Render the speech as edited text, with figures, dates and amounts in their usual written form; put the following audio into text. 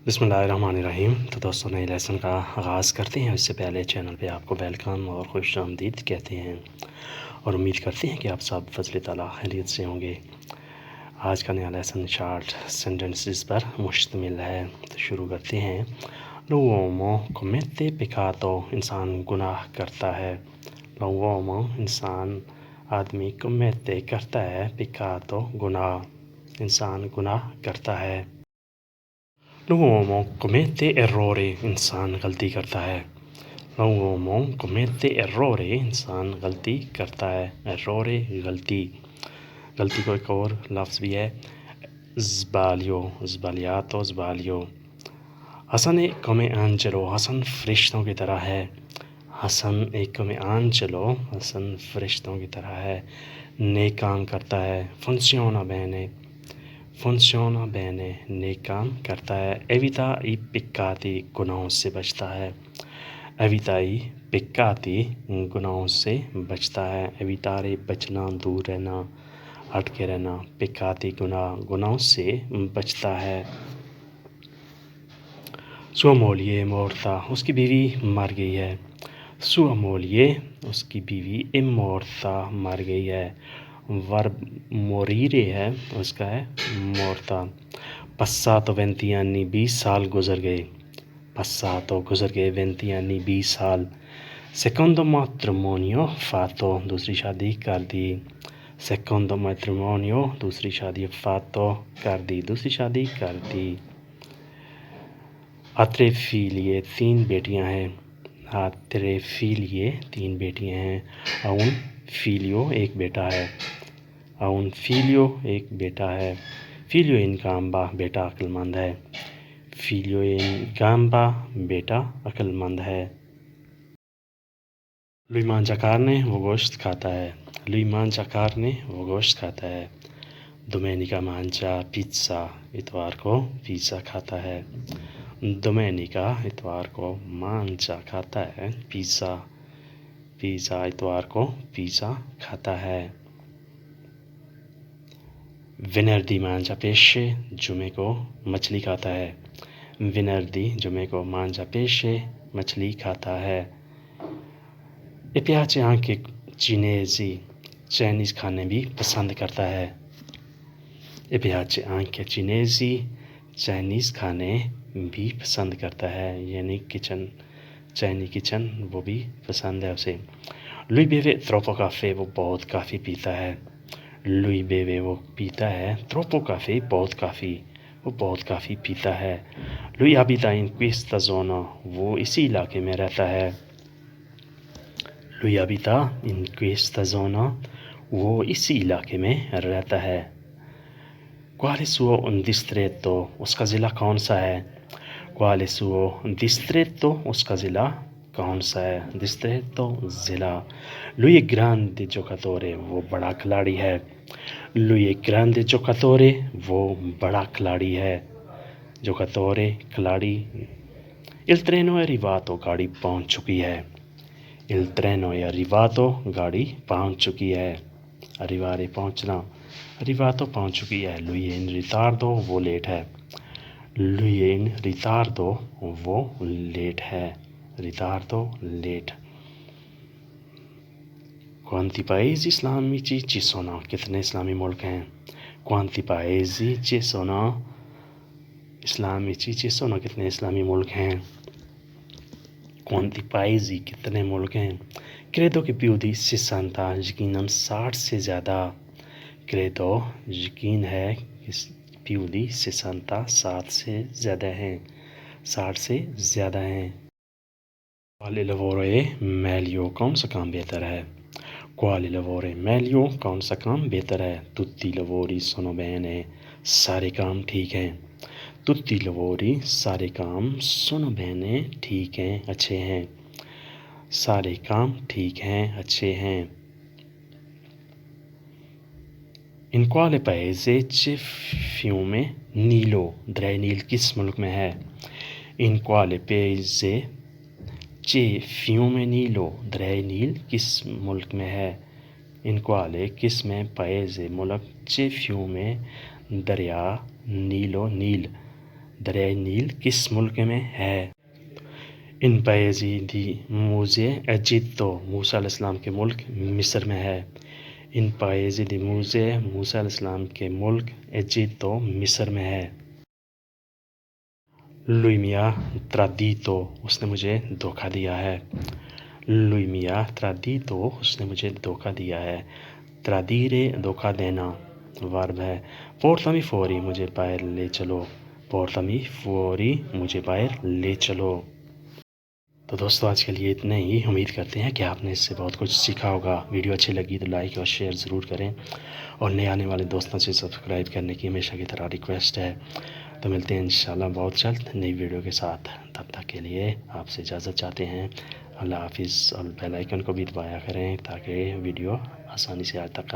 بسم اللہ الرحمن الرحیم۔ تو دوستوں نئے لیسن کا آغاز کرتے ہیں۔ اس سے پہلے چینل پہ آپ کو ویلکم اور خوش آمدید کہتے ہیں اور امید کرتے ہیں کہ آپ سب فضل تعالیٰ خیریت سے ہوں گے۔ آج کا نیا لیسن شارٹ سینٹنسز پر مشتمل ہے، تو شروع کرتے ہیں۔ l'uomo commette peccato، انسان گناہ کرتا ہے۔ l'uomo انسان، آدمی commette کرتا ہے، peccato گناہ، انسان گناہ کرتا ہے۔ l'uomo commette errori، انسان غلطی کرتا ہے۔ l'uomo commette errori، انسان غلطی کرتا ہے۔ errore غلطی، غلطی کو ایک اور لفظ بھی ہے sbaglio، sbagliato، sbaglio۔ حسن è come angelo، حسن فرشتوں کی طرح ہے۔ حسن è come angelo، حسن فرشتوں کی طرح ہے، نیک کام کرتا ہے۔ funziona bene، funziona bene، نیک کام کرتا ہے۔ evita i peccati، گناہوں سے بچتا ہے۔ evita i peccati، گناہوں سے بچتا ہے۔ evitare بچنا، دور رہنا، ہٹ کے رہنا۔ peccati گناہ، گناہوں سے بچتا ہے۔ sua moglie è morta، اس کی بیوی مر گئی ہے۔ sua moglie، اس کی بیوی è morta، مر گئی ہے۔ verb morire ہے، اس کا ہے morta۔ passato 20 anni، 20 سال گزر گئے۔ passato گزر گئے، 20 anni 20 سال۔ secondo matrimonio fatto، دوسری شادی کر دی۔ secondo matrimonio، دوسری شادی fatto کر دی، دوسری شادی کر دی۔ ha tre figlie، 3 بیٹیاں ہیں۔ ha tre figlie، 3 بیٹیاں ہیں۔ ha un figlio، ایک بیٹا ہے۔ ha un figlio، ایک بیٹا ہے۔ figlio in gamba، بیٹا عقل مند ہے۔ figlio in gamba، بیٹا عقل مند ہے۔ lui mangia carne، وہ گوشت کھاتا ہے۔ lui mangia carne، وہ گوشت کھاتا ہے۔ domenica mangia pizza، اتوار کو پیزا کھاتا ہے۔ domenica، اتوار کو، mangia کھاتا ہے، پیزا، پیزا اتوار کو پیزا کھاتا ہے۔ venerdì mangia pesce، جمعے کو مچھلی کھاتا ہے۔ venerdì، جمعے کو، mangia pesce، مچھلی کھاتا ہے۔ e piace anche cinesi، Chinese کھانے بھی پسند کرتا ہے۔ e piace anche cinesi، Chinese کھانے بھی پسند کرتا ہے، یعنی چائنی کچن وہ بھی پسند ہے اسے۔ lui beve troppo caffè، وہ بہت کافی پیتا ہے۔ lui beve، وہ پیتا ہے، troppo caffè، بہت کافی، وہ بہت کافی پیتا ہے۔ lui abita in questa zona، وہ اسی علاقے میں رہتا ہے۔ lui abita in questa zona، وہ اسی علاقے میں رہتا ہے۔ quale suo distretto، اس کا ضلع کون سا ہے۔ quale suo distretto، اس کا ضلع کون سا ہے۔ distretto ضلع۔ lui è grande giocatore، وہ بڑا کھلاڑی ہے۔ lui è grande giocatore، وہ بڑا کھلاڑی ہے۔ giocatore کھلاڑی۔ il treno è arrivato، گاڑی پہنچ چکی ہے۔ il treno è arrivato، گاڑی پہنچ چکی ہے۔ arrivare پہنچنا، arrivato پہنچ چکی ہے۔ lui è in ritardo، وہ لیٹ ہے۔ lui è in ritardo، وہ لیٹ ہے۔ ritardo late. quanti paesi islamici ci sono، کتنے اسلامی ملک ہیں۔ quanti paesi ci sono islamici ci sono، کتنے اسلامی ملک ہیں۔ quanti paesi، کتنے ملک ہیں۔ credo che più di 60، یقیناً 60 سے زیادہ۔ credo، یقین ہے، più di 60، 60 سے زیادہ ہیں، 60 سے زیادہ ہیں۔ quale lavoro è meglio، کون سا کام بہتر ہے۔ quale lavoro è meglio، کون سا کام بہتر ہے۔ tutti i lavori sono bene، سارے کام ٹھیک ہیں۔ tutti i lavori، سارے کام sono bene، ٹھیک ہیں، اچھے ہیں۔ سارے کام ٹھیک ہیں، اچھے ہیں۔ in quale paese c'è fiume Nilo، دریا نیل کس ملک میں ہے۔ in quale paese c'è fiume Nilo، دریا نیل کس ملک میں ہے۔ in quale، کس میں، paese ملک، c'è fiume دریا، Nilo نیل، دریائے نیل کس ملک میں ہے؟ ان پائیزی دی موزے ایجپتو، موسیٰ علیہ السلام کے ملک مصر میں ہے۔ ان پائیزی دی موزے، موسیٰ علیہ السلام کے ملک ایجپتو، مصر میں ہے۔ لوئی میا ترادیتو، اس نے مجھے دھوکہ دیا ہے۔ لوئی میا ترادیتو، اس نے مجھے دھوکہ دیا ہے۔ ترادیرے، دھوکہ دینا، ورب ہے۔ پورتامی فوری، مجھے باہر لے چلو۔ پورتامی فوری، مجھے باہر لے چلو۔ تو دوستو آج کے لیے اتنے ہی، امید کرتے ہیں کہ آپ نے اس سے بہت کچھ سیکھا ہوگا۔ ویڈیو اچھی لگی تو لائک اور شیئر ضرور کریں، اور نئے آنے والے دوستوں سے سبسکرائب کرنے کی ہمیشہ کی طرح ریکویسٹ ہے۔ تو ملتے ہیں انشاءاللہ بہت جلد نئی ویڈیو کے ساتھ، تب تک کے لیے آپ سے اجازت چاہتے ہیں۔ اللہ حافظ، اور بیل آئیکن کو بھی دبایا کریں تاکہ ویڈیو آسانی سے آپ تک